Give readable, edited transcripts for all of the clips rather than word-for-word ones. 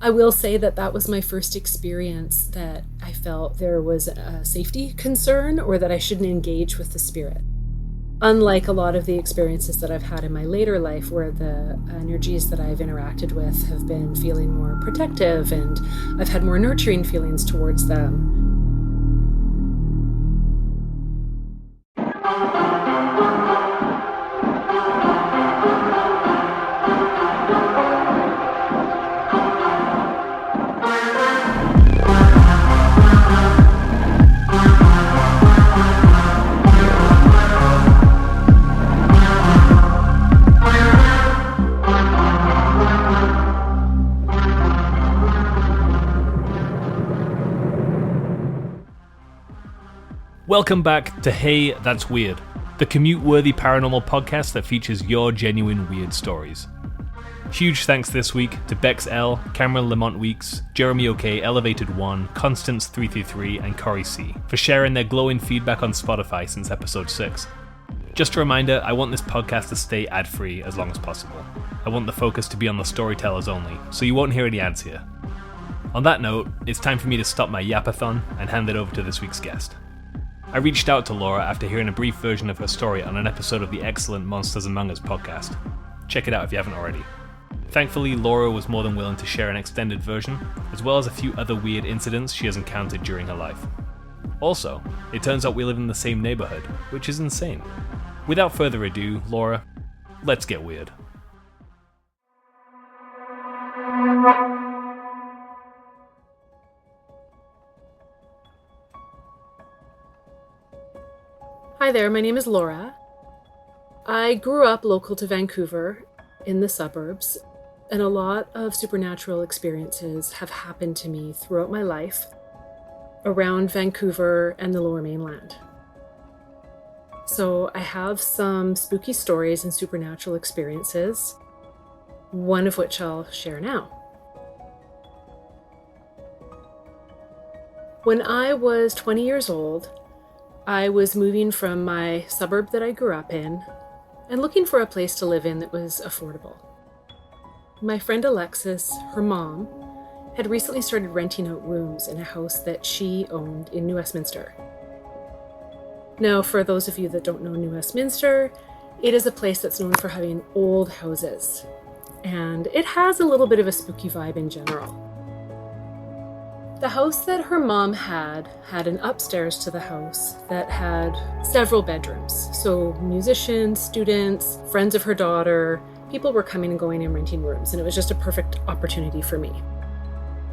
I will say that that was my first experience that I felt there was a safety concern or that I shouldn't engage with the spirit. Unlike a lot of the experiences that I've had in my later life where the energies that I've interacted with have been feeling more protective and I've had more nurturing feelings towards them. Welcome back to Hey, That's Weird, the commute-worthy paranormal podcast that features your genuine weird stories. Huge thanks this week to Bex L, Cameron Lamont Weeks, Jeremy OK, Elevated One, Constance 333, and Corey C for sharing their glowing feedback on Spotify since episode 6. Just a reminder, I want this podcast to stay ad-free as long as possible. I want the focus to be on the storytellers only, so you won't hear any ads here. On that note, it's time for me to stop my yapathon and hand it over to this week's guest. I reached out to Laura after hearing a brief version of her story on an episode of the excellent Monsters Among Us podcast. Check it out if you haven't already. Thankfully, Laura was more than willing to share an extended version, as well as a few other weird incidents she has encountered during her life. Also, it turns out we live in the same neighbourhood, which is insane. Without further ado, Laura, let's get weird. Hi there, my name is Laura. I grew up local to Vancouver in the suburbs, and a lot of supernatural experiences have happened to me throughout my life around Vancouver and the Lower Mainland. So I have some spooky stories and supernatural experiences, one of which I'll share now. When I was 20 years old, I was moving from my suburb that I grew up in and looking for a place to live in that was affordable. My friend Alexis, her mom, had recently started renting out rooms in a house that she owned in New Westminster. Now, for those of you that don't know New Westminster, it is a place that's known for having old houses, and it has a little bit of a spooky vibe in general. The house that her mom had an upstairs to the house that had several bedrooms. So musicians, students, friends of her daughter, people were coming and going and renting rooms, and it was just a perfect opportunity for me.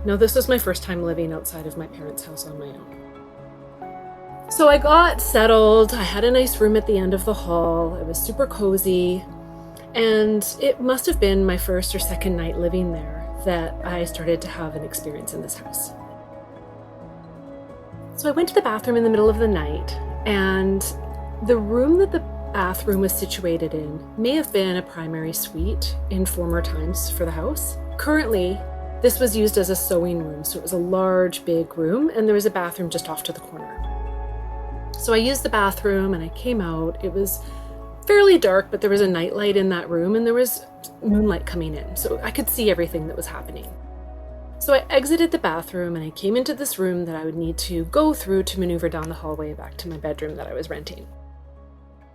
Now, this was my first time living outside of my parents' house on my own. So I got settled. I had a nice room at the end of the hall. It was super cozy, and it must have been my first or second night living there that I started to have an experience in this house. So I went to the bathroom in the middle of the night, and the room that the bathroom was situated in may have been a primary suite in former times for the house. Currently, this was used as a sewing room, so it was a large, big room, and there was a bathroom just off to the corner. So I used the bathroom and I came out. It was fairly dark, but there was a nightlight in that room and there was moonlight coming in, so I could see everything that was happening. So I exited the bathroom and I came into this room that I would need to go through to maneuver down the hallway back to my bedroom that I was renting.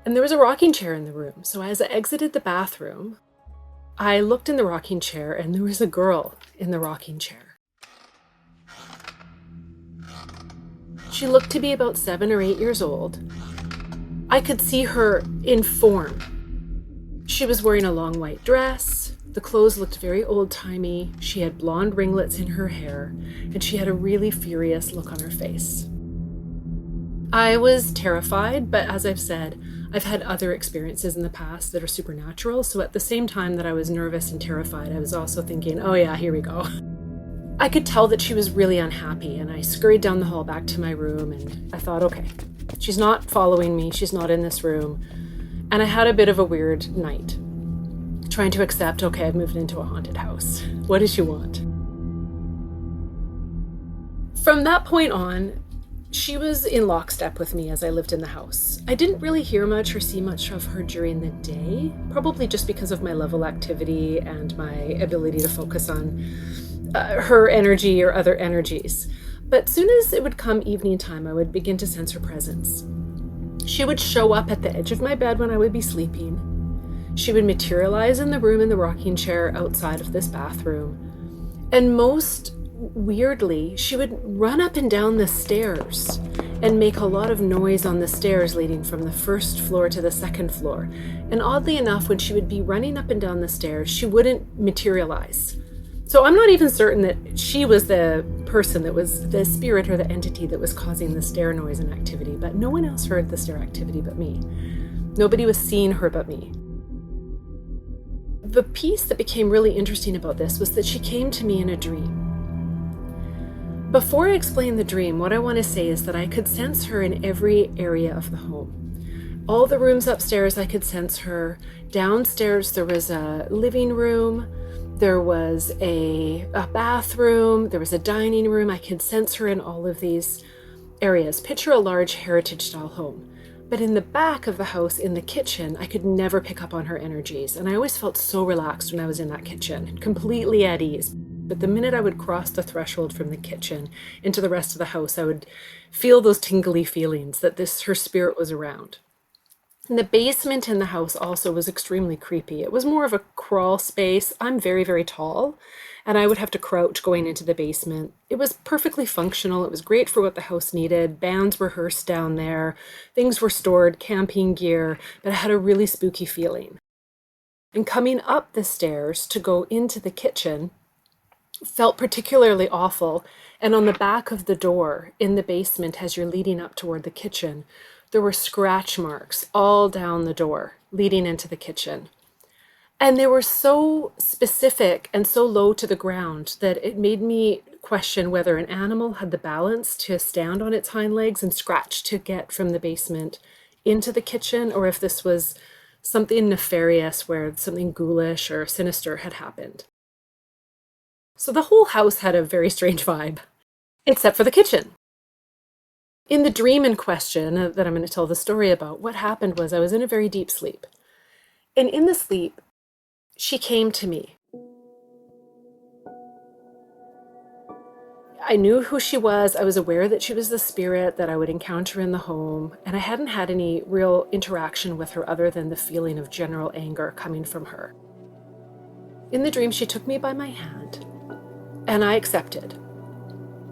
And there was a rocking chair in the room. So as I exited the bathroom, I looked in the rocking chair and there was a girl in the rocking chair. She looked to be about 7 or 8 years old. I could see her in form. She was wearing a long white dress. The clothes looked very old-timey. She had blonde ringlets in her hair, and she had a really furious look on her face. I was terrified, but as I've said, I've had other experiences in the past that are supernatural, so at the same time that I was nervous and terrified, I was also thinking, oh yeah, here we go. I could tell that she was really unhappy, and I scurried down the hall back to my room, and I thought, okay, she's not following me, she's not in this room. And I had a bit of a weird night, trying to accept, okay, I've moved into a haunted house. What does she want? From that point on, she was in lockstep with me as I lived in the house. I didn't really hear much or see much of her during the day, probably just because of my level activity and my ability to focus on her energy or other energies. But soon as it would come evening time, I would begin to sense her presence. She would show up at the edge of my bed when I would be sleeping. She would materialize in the room in the rocking chair outside of this bathroom. And most weirdly, she would run up and down the stairs and make a lot of noise on the stairs leading from the first floor to the second floor. And oddly enough, when she would be running up and down the stairs, she wouldn't materialize. So I'm not even certain that she was the person that was the spirit or the entity that was causing the stair noise and activity, but no one else heard the stair activity but me. Nobody was seeing her but me. The piece that became really interesting about this was that she came to me in a dream. Before I explain the dream, what I want to say is that I could sense her in every area of the home. All the rooms upstairs, I could sense her. Downstairs, there was a living room. There was a bathroom, there was a dining room. I could sense her in all of these areas. Picture a large heritage-style home. But in the back of the house, in the kitchen, I could never pick up on her energies. And I always felt so relaxed when I was in that kitchen, completely at ease. But the minute I would cross the threshold from the kitchen into the rest of the house, I would feel those tingly feelings that her spirit was around. And the basement in the house also was extremely creepy. It was more of a crawl space. I'm very, very tall, and I would have to crouch going into the basement. It was perfectly functional. It was great for what the house needed. Bands rehearsed down there. Things were stored, camping gear, but it had a really spooky feeling. And coming up the stairs to go into the kitchen felt particularly awful. And on the back of the door in the basement, as you're leading up toward the kitchen, there were scratch marks all down the door leading into the kitchen. And they were so specific and so low to the ground that it made me question whether an animal had the balance to stand on its hind legs and scratch to get from the basement into the kitchen, or if this was something nefarious where something ghoulish or sinister had happened. So the whole house had a very strange vibe, except for the kitchen. In the dream in question that I'm going to tell the story about, what happened was I was in a very deep sleep. And in the sleep, she came to me. I knew who she was. I was aware that she was the spirit that I would encounter in the home. And I hadn't had any real interaction with her other than the feeling of general anger coming from her. In the dream, she took me by my hand, and I accepted.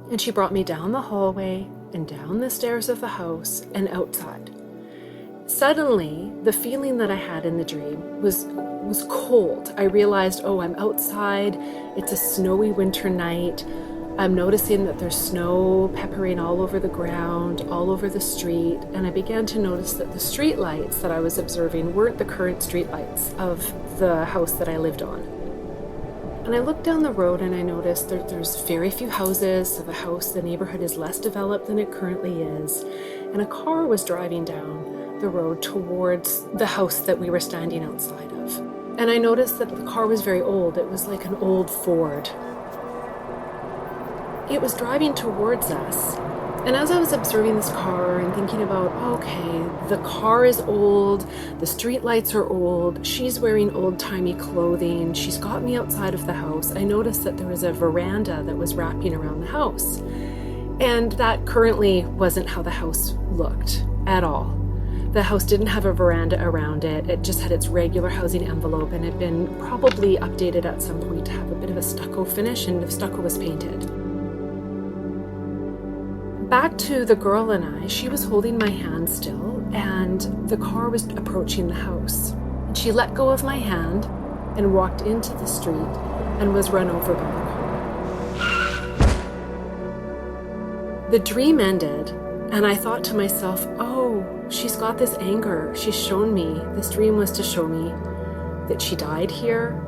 And she brought me down the hallway and down the stairs of the house and outside. Suddenly, the feeling that I had in the dream was cold. I realized, I'm outside. It's a snowy winter night. I'm noticing that there's snow peppering all over the ground, all over the street. And I began to notice that the street lights that I was observing weren't the current street lights of the house that I lived on. And I looked down the road and I noticed that there's very few houses. So the neighborhood is less developed than it currently is. And a car was driving down the road towards the house that we were standing outside of. And I noticed that the car was very old. It was like an old Ford. It was driving towards us. And as I was observing this car and thinking about, okay, the car is old, the street lights are old, she's wearing old-timey clothing, she's got me outside of the house, I noticed that there was a veranda that was wrapping around the house. And that currently wasn't how the house looked at all. The house didn't have a veranda around it. It just had its regular housing envelope and had been probably updated at some point to have a bit of a stucco finish, and the stucco was painted. Back to the girl and I, she was holding my hand still, and the car was approaching the house. And she let go of my hand and walked into the street and was run over by the car. The dream ended, and I thought to myself, she's got this anger. She's shown me, this dream was to show me that she died here,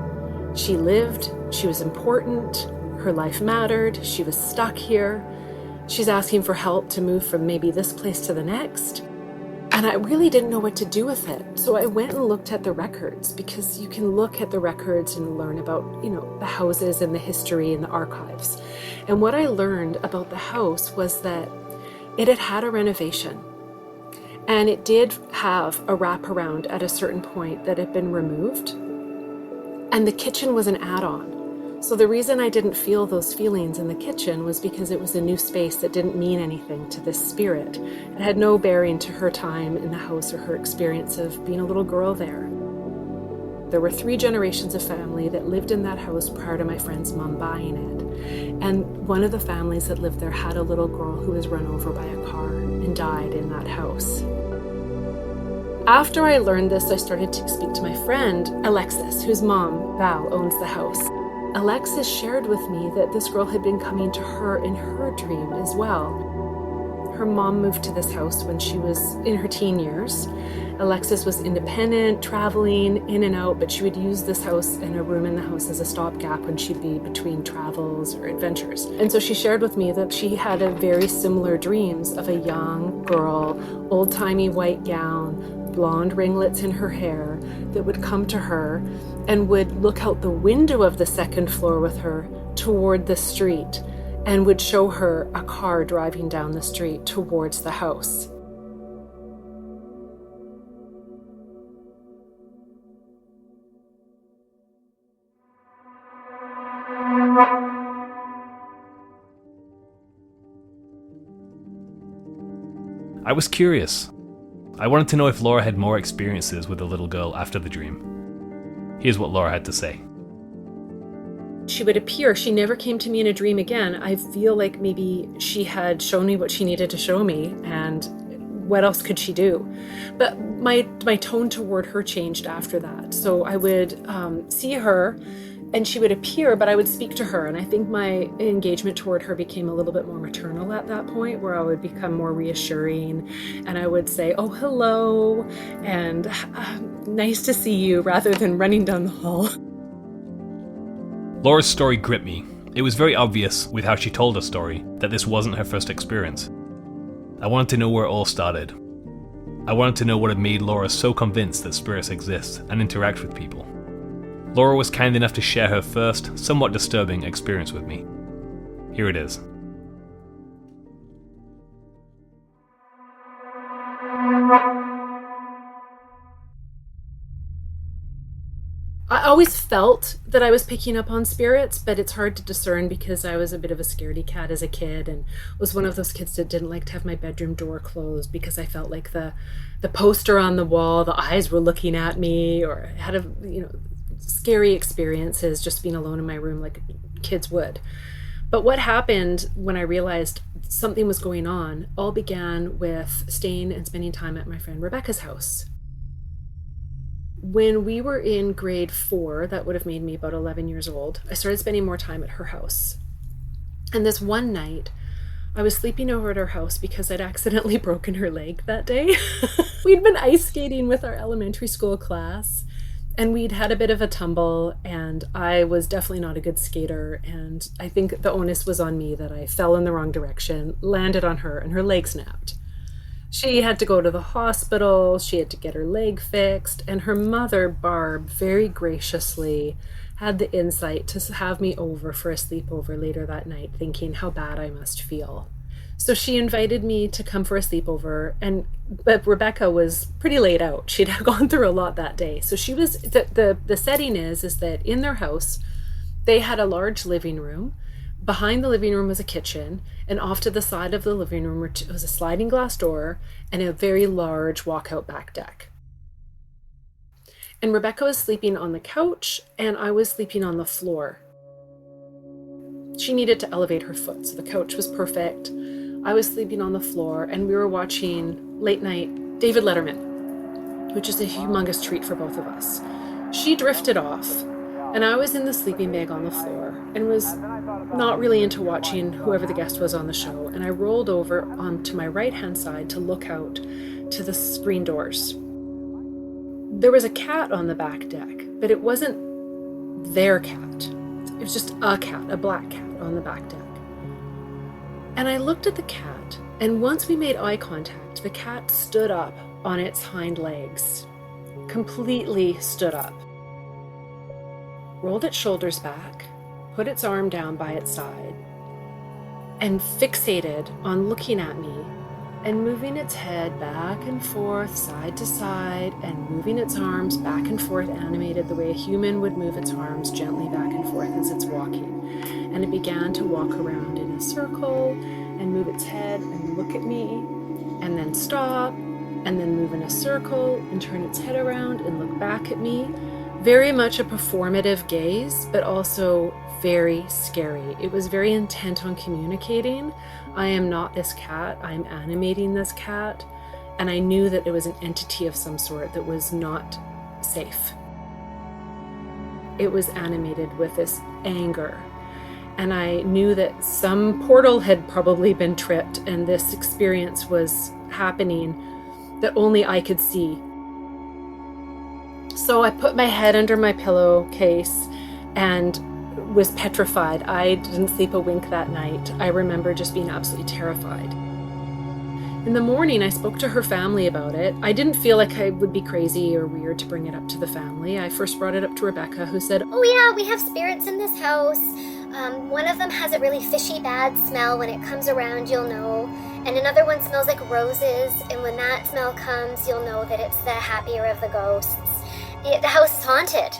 she lived, she was important, her life mattered, she was stuck here. She's asking for help to move from maybe this place to the next. And I really didn't know what to do with it. So I went and looked at the records, because you can look at the records and learn about, the houses and the history and the archives. And what I learned about the house was that it had had a renovation. And it did have a wraparound at a certain point that had been removed. And the kitchen was an add-on. So the reason I didn't feel those feelings in the kitchen was because it was a new space that didn't mean anything to this spirit. It had no bearing to her time in the house or her experience of being a little girl there. There were 3 generations of family that lived in that house prior to my friend's mom buying it. And one of the families that lived there had a little girl who was run over by a car and died in that house. After I learned this, I started to speak to my friend, Alexis, whose mom, Val, owns the house. Alexis shared with me that this girl had been coming to her in her dream as well. Her mom moved to this house when she was in her teen years. Alexis was independent, traveling in and out, but she would use this house and a room in the house as a stopgap when she'd be between travels or adventures. And so she shared with me that she had a very similar dreams of a young girl, old-timey white gown, blonde ringlets in her hair, that would come to her and would look out the window of the second floor with her toward the street and would show her a car driving down the street towards the house. I was curious. I wanted to know if Laura had more experiences with the little girl after the dream. Here's what Laura had to say. She would appear. She never came to me in a dream again. I feel like maybe she had shown me what she needed to show me, and what else could she do? But my tone toward her changed after that. So I would see her, and she would appear, but I would speak to her. And I think my engagement toward her became a little bit more maternal at that point, where I would become more reassuring. And I would say, oh, hello, and nice to see you, rather than running down the hall. Laura's story gripped me. It was very obvious, with how she told her story, that this wasn't her first experience. I wanted to know where it all started. I wanted to know what had made Laura so convinced that spirits exist and interact with people. Laura was kind enough to share her first, somewhat disturbing experience with me. Here it is. I always felt that I was picking up on spirits, but it's hard to discern because I was a bit of a scaredy cat as a kid and was one of those kids that didn't like to have my bedroom door closed because I felt like the poster on the wall, the eyes were looking at me, or had scary experiences just being alone in my room like kids would. But what happened when I realized something was going on all began with staying and spending time at my friend Rebecca's house. When we were in grade 4, that would have made me about 11 years old, I started spending more time at her house. And this one night, I was sleeping over at her house because I'd accidentally broken her leg that day. We'd been ice skating with our elementary school class, and we'd had a bit of a tumble, and I was definitely not a good skater, and I think the onus was on me that I fell in the wrong direction, landed on her, and her leg snapped. She had to go to the hospital, she had to get her leg fixed, and her mother, Barb, very graciously had the insight to have me over for a sleepover later that night, thinking how bad I must feel. So she invited me to come for a sleepover, but Rebecca was pretty laid out. She'd gone through a lot that day. So she was, the setting is that in their house, they had a large living room. Behind the living room was a kitchen, and off to the side of the living room was a sliding glass door and a very large walkout back deck. And Rebecca was sleeping on the couch, and I was sleeping on the floor. She needed to elevate her foot, so the couch was perfect. I was sleeping on the floor, and we were watching late night David Letterman, which is a humongous treat for both of us. She drifted off, and I was in the sleeping bag on the floor and was not really into watching whoever the guest was on the show. And I rolled over onto my right-hand side to look out to the screen doors. There was a cat on the back deck, but it wasn't their cat. It was just a cat, a black cat on the back deck. And I looked at the cat, and once we made eye contact, the cat stood up on its hind legs, completely stood up, rolled its shoulders back, put its arm down by its side, and fixated on looking at me and moving its head back and forth, side to side, and moving its arms back and forth, animated the way a human would move its arms gently back and forth forth as it's walking. And it began to walk around in a circle and move its head and look at me, and then stop, and then move in a circle and turn its head around and look back at me. Very much a performative gaze, but also very scary. It was very intent on communicating. I am not this cat. I'm animating this cat. And I knew that it was an entity of some sort that was not safe. It was animated with this anger. And I knew that some portal had probably been tripped and this experience was happening that only I could see. So I put my head under my pillowcase and was petrified. I didn't sleep a wink that night. I remember just being absolutely terrified. In the morning, I spoke to her family about it. I didn't feel like I would be crazy or weird to bring it up to the family. I first brought it up to Rebecca, who said, "Oh yeah, we have spirits in this house. One of them has a really fishy bad smell. When it comes around, you'll know. And another one smells like roses. And when that smell comes, you'll know that it's the happier of the ghosts. The house is haunted."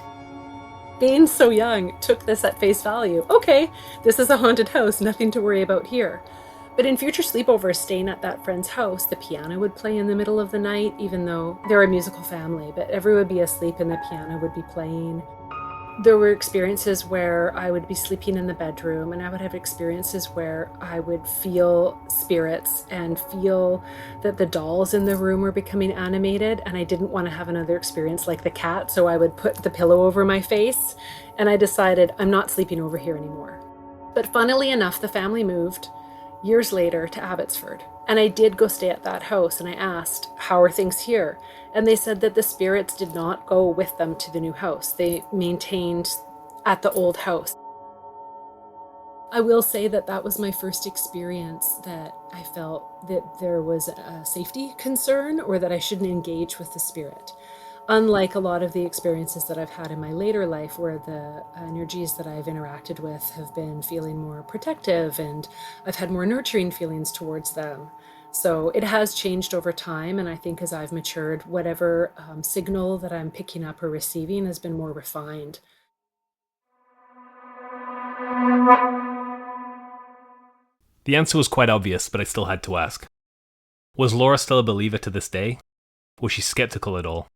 Being so young, took this at face value. Okay, this is a haunted house, nothing to worry about here. But in future sleepovers staying at that friend's house, the piano would play in the middle of the night, even though they're a musical family, but everyone would be asleep and the piano would be playing. There were experiences where I would be sleeping in the bedroom and I would have experiences where I would feel spirits and feel that the dolls in the room were becoming animated, and I didn't want to have another experience like the cat, so I would put the pillow over my face, and I decided I'm not sleeping over here anymore. But funnily enough, the family moved years later to Abbotsford. And I did go stay at that house, and I asked, how are things here? And they said that the spirits did not go with them to the new house. They maintained at the old house. I will say that that was my first experience that I felt that there was a safety concern or that I shouldn't engage with the spirit. Unlike a lot of the experiences that I've had in my later life where the energies that I've interacted with have been feeling more protective and I've had more nurturing feelings towards them. So it has changed over time, and I think as I've matured, whatever signal that I'm picking up or receiving has been more refined. The answer was quite obvious, but I still had to ask. Was Laura still a believer to this day? Was she skeptical at all?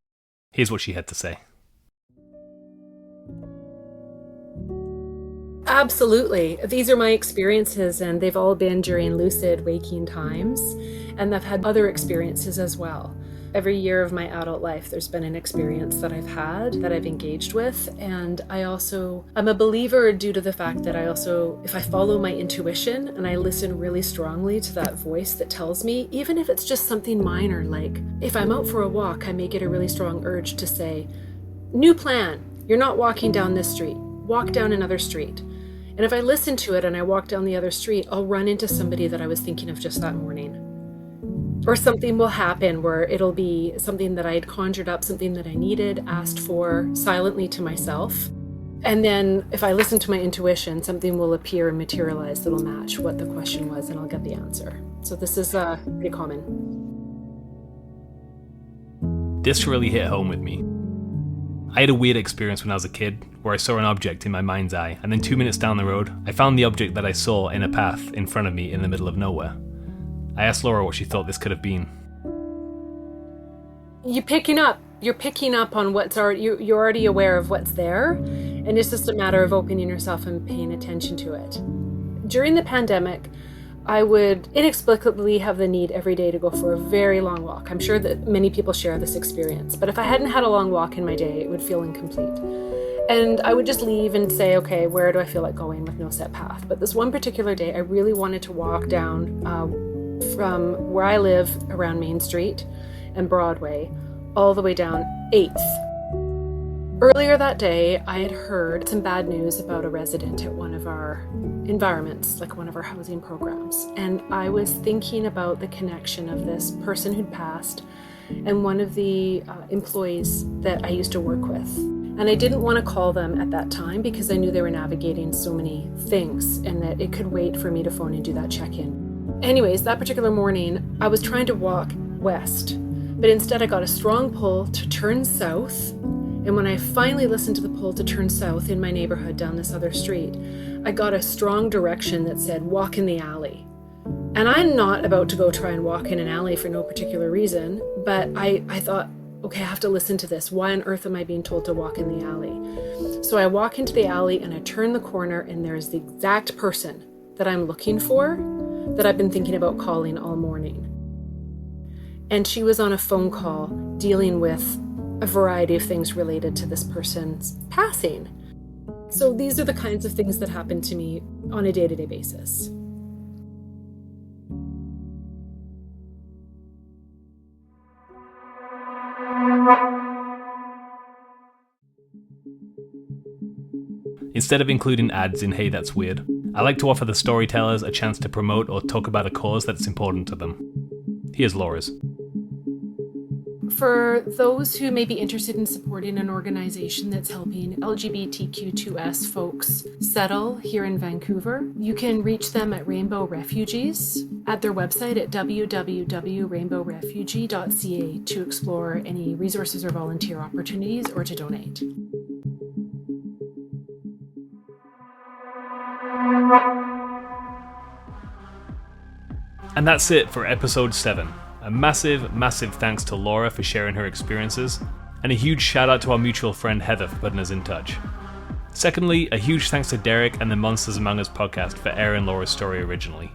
Here's what she had to say. Absolutely. These are my experiences, and they've all been during lucid waking times, and I've had other experiences as well. Every year of my adult life, there's been an experience that I've had, that I've engaged with, and I'm a believer due to the fact that if I follow my intuition and I listen really strongly to that voice that tells me, even if it's just something minor, like if I'm out for a walk, I may get a really strong urge to say, new plan, you're not walking down this street, walk down another street. And if I listen to it and I walk down the other street, I'll run into somebody that I was thinking of just that morning. Or something will happen where it'll be something that I had conjured up, something that I needed, asked for silently to myself. And then if I listen to my intuition, something will appear and materialize that'll match what the question was, and I'll get the answer. So this is pretty common. This really hit home with me. I had a weird experience when I was a kid where I saw an object in my mind's eye, and then 2 minutes down the road, I found the object that I saw in a path in front of me in the middle of nowhere. I asked Laura what she thought this could have been. You're picking up on what's already, you're already aware of what's there, and it's just a matter of opening yourself and paying attention to it. During the pandemic, I would inexplicably have the need every day to go for a very long walk. I'm sure that many people share this experience, but if I hadn't had a long walk in my day, it would feel incomplete. And I would just leave and say, okay, where do I feel like going with no set path? But this one particular day, I really wanted to walk down from where I live around Main Street and Broadway all the way down 8th. Earlier that day, I had heard some bad news about a resident at one of our environments, like one of our housing programs. And I was thinking about the connection of this person who'd passed and one of the employees that I used to work with. And I didn't want to call them at that time because I knew they were navigating so many things and that it could wait for me to phone and do that check-in. Anyways, that particular morning, I was trying to walk west, but instead I got a strong pull to turn south And when I finally listened to the pull to turn south in my neighborhood down this other street, I got a strong direction that said, walk in the alley. And I'm not about to go try and walk in an alley for no particular reason, but I thought, okay, I have to listen to this. Why on earth am I being told to walk in the alley? So I walk into the alley and I turn the corner, and there's the exact person that I'm looking for that I've been thinking about calling all morning. And she was on a phone call dealing with a variety of things related to this person's passing. So these are the kinds of things that happen to me on a day-to-day basis. Instead of including ads in Hey That's Weird, I like to offer the storytellers a chance to promote or talk about a cause that's important to them. Here's Laura's. For those who may be interested in supporting an organization that's helping LGBTQ2S folks settle here in Vancouver, you can reach them at Rainbow Refugees at their website at www.rainbowrefugee.ca to explore any resources or volunteer opportunities or to donate. And that's it for episode 7. A massive, massive thanks to Laura for sharing her experiences, and a huge shout out to our mutual friend Heather for putting us in touch. Secondly, a huge thanks to Derek and the Monsters Among Us podcast for airing Laura's story originally.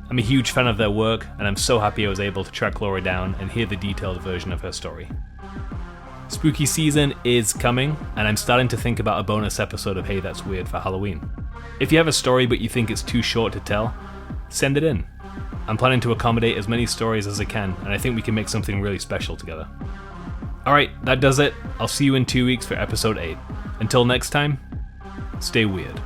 I'm a huge fan of their work, and I'm so happy I was able to track Laura down and hear the detailed version of her story. Spooky season is coming, and I'm starting to think about a bonus episode of Hey That's Weird for Halloween. If you have a story but you think it's too short to tell, send it in. I'm planning to accommodate as many stories as I can, and I think we can make something really special together. Alright, that does it. I'll see you in 2 weeks for episode 8. Until next time, stay weird.